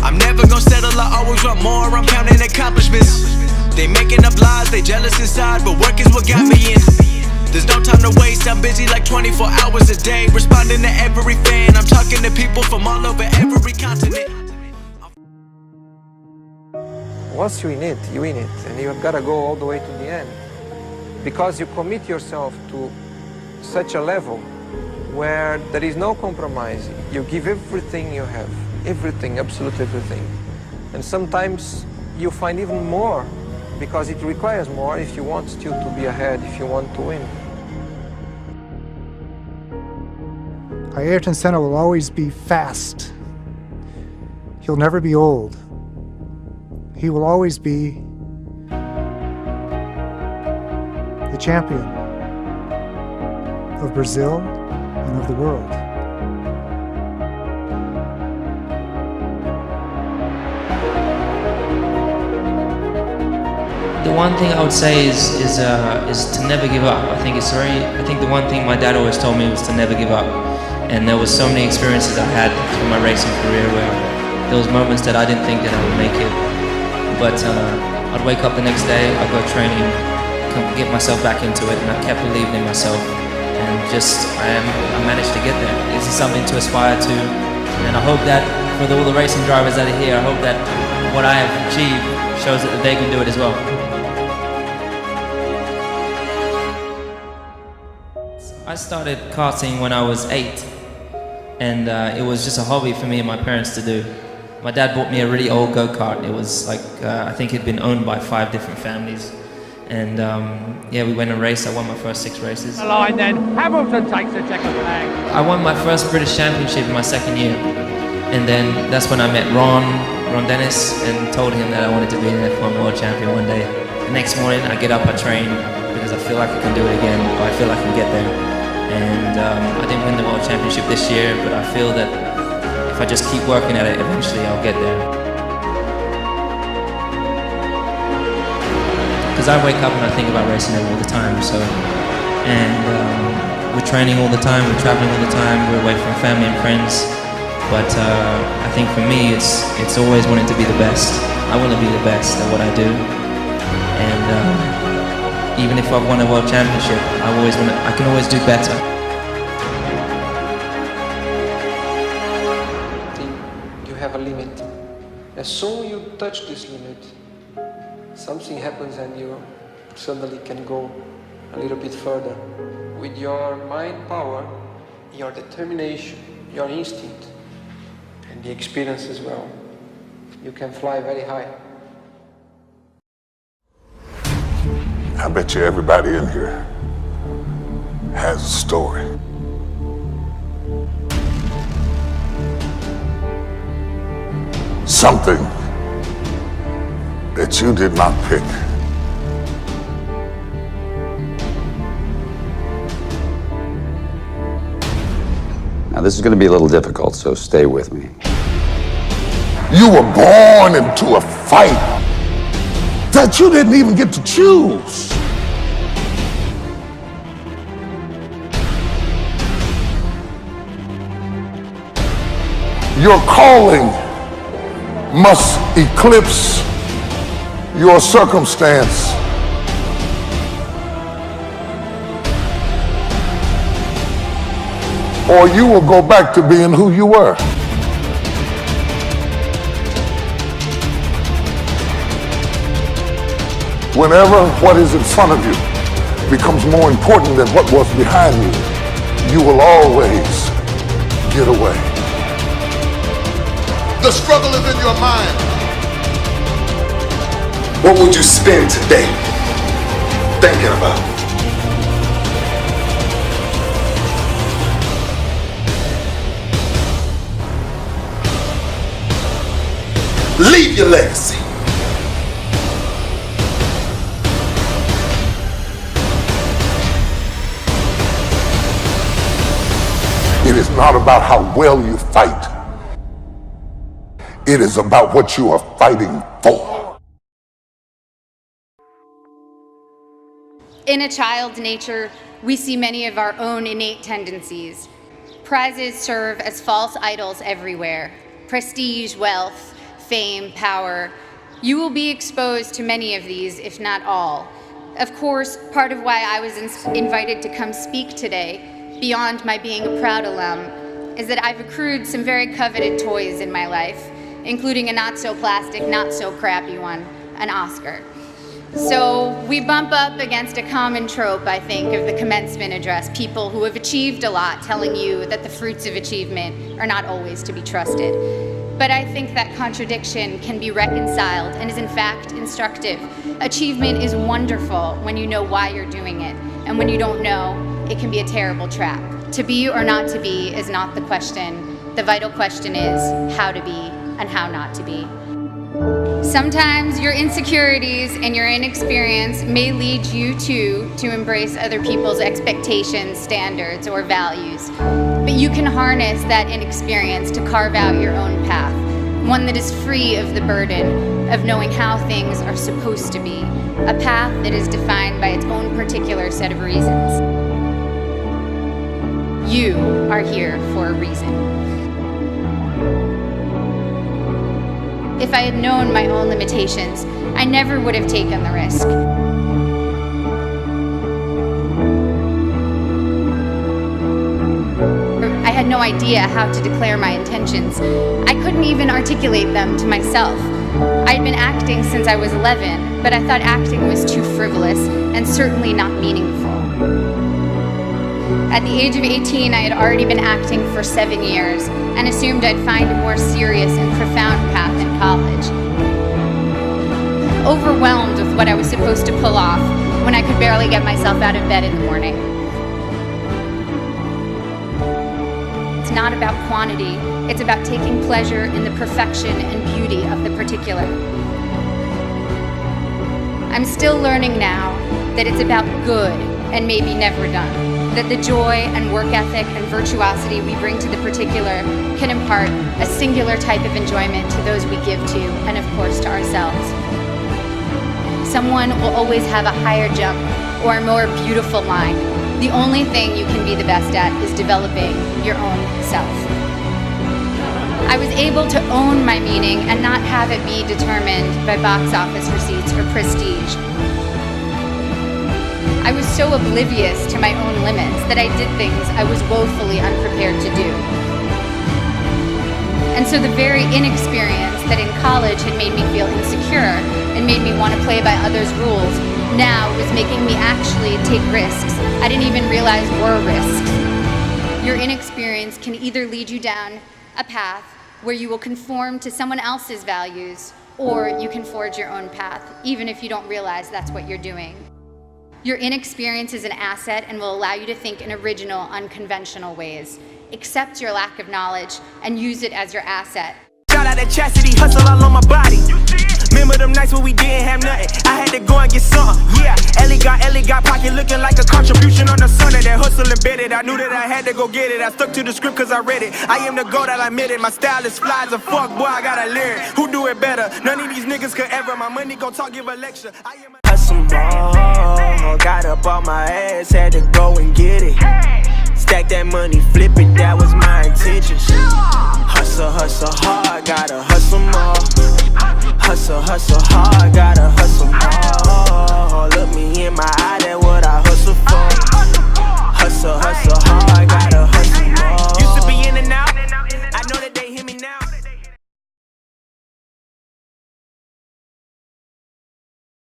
I'm never gonna settle, I always want more, I'm counting accomplishments. They making up lies, they jealous inside, but work is what got me in. There's no time to waste, I'm busy like 24 hours a day, responding to every fan, I'm talking to people from all over every continent. Once you're in it, and you've got to go all the way to the end. Because you commit yourself to such a level where there is no compromise. You give everything you have, everything, absolutely everything. And sometimes you find even more, because it requires more if you want still to be ahead, if you want to win. Ayrton Senna will always be fast. He'll never be old. He will always be the champion of Brazil and of the world. The one thing I would say is to never give up. I think the one thing my dad always told me was to never give up. And there was so many experiences I had through my racing career where there was moments that I didn't think that I would make it. But I'd wake up the next day, I'd go training, get myself back into it, and I kept believing in myself. And I managed to get there. This is something to aspire to. And I hope that for all the racing drivers that are here, I hope that what I have achieved shows that they can do it as well. I started karting when I was 8, and it was just a hobby for me and my parents to do. My dad bought me a really old go-kart. It was like, I think it'd been owned by 5 different families. And yeah, we went and raced. I won my first 6 races. The line then, Hamilton takes the checkered flag. I won my first British Championship in my 2nd year. And then that's when I met Ron Dennis, and told him that I wanted to be an F1 World Champion one day. The next morning, I get up, I train, because I feel like I can do it again, or I feel I can get there. And I didn't win the World Championship this year, but I feel that if I just keep working at it, eventually I'll get there. Because I wake up and I think about racing all the time, so. And we're training all the time, we're traveling all the time, we're away from family and friends. But I think for me, it's always wanting to be the best. I want to be the best at what I do. And even if I've won a World Championship, I can always do better. You have a limit. As soon as you touch this limit, something happens and you suddenly can go a little bit further. With your mind power, your determination, your instinct, and the experience as well, you can fly very high. I bet you everybody in here has a story. Something that you did not pick. Now this is going to be a little difficult, so stay with me. You were born into a fight that you didn't even get to choose. Your calling must eclipse your circumstance. Or you will go back to being who you were. Whenever what is in front of you becomes more important than what was behind you, you will always get away. The struggle is in your mind. What would you spend today thinking about? Leave your legacy. It is not about how well you fight. It is about what you are fighting for. In a child's nature, we see many of our own innate tendencies. Prizes serve as false idols everywhere. Prestige, wealth, fame, power, you will be exposed to many of these, if not all. Of course, part of why I was invited to come speak today, beyond my being a proud alum, is that I've accrued some very coveted toys in my life, including a not-so-plastic, not-so-crappy one, an Oscar. So we bump up against a common trope, I think, of the commencement address, people who have achieved a lot telling you that the fruits of achievement are not always to be trusted. But I think that contradiction can be reconciled and is in fact instructive. Achievement is wonderful when you know why you're doing it, and when you don't know, it can be a terrible trap. To be or not to be is not the question. The vital question is how to be and how not to be. Sometimes your insecurities and your inexperience may lead you to embrace other people's expectations, standards, or values. But you can harness that inexperience to carve out your own path, one that is free of the burden of knowing how things are supposed to be, a path that is defined by its own particular set of reasons. You are here for a reason. If I had known my own limitations, I never would have taken the risk. I had no idea how to declare my intentions. I couldn't even articulate them to myself. I'd been acting since I was 11, but I thought acting was too frivolous and certainly not meaningful. At the age of 18, I had already been acting for 7 years and assumed I'd find a more serious and profound path in college. Overwhelmed with what I was supposed to pull off when I could barely get myself out of bed in the morning. It's not about quantity, it's about taking pleasure in the perfection and beauty of the particular. I'm still learning now that it's about good and maybe never done. That the joy and work ethic and virtuosity we bring to the particular can impart a singular type of enjoyment to those we give to, and of course to ourselves. Someone will always have a higher jump or a more beautiful line. The only thing you can be the best at is developing your own self. I was able to own my meaning and not have it be determined by box office receipts or prestige. I was so oblivious to my own limits that I did things I was woefully unprepared to do. And so the very inexperience that in college had made me feel insecure and made me want to play by others' rules now was making me actually take risks I didn't even realize were risks. Your inexperience can either lead you down a path where you will conform to someone else's values, or you can forge your own path, even if you don't realize that's what you're doing. Your inexperience is an asset and will allow you to think in original, unconventional ways. Accept your lack of knowledge and use it as your asset. Shout out to Chastity, hustle all on my body. Remember them nights when we didn't have nothing? I had to go and get something, yeah. Ellie got pocket looking like a contribution on the Sunday. That hustle embedded, I knew that I had to go get it. I stuck to the script cause I read it. I am the goat, I'll admit it. My style is fly as a fuck, boy, I got a lyric. Who do it better? None of these niggas could ever. My money gon' talk, give a lecture. I am a hustle more. Got up on my ass, had to go and get it. Stack that money, flip it, that was my intention. Hustle hard, gotta hustle more. Hustle hard, gotta hustle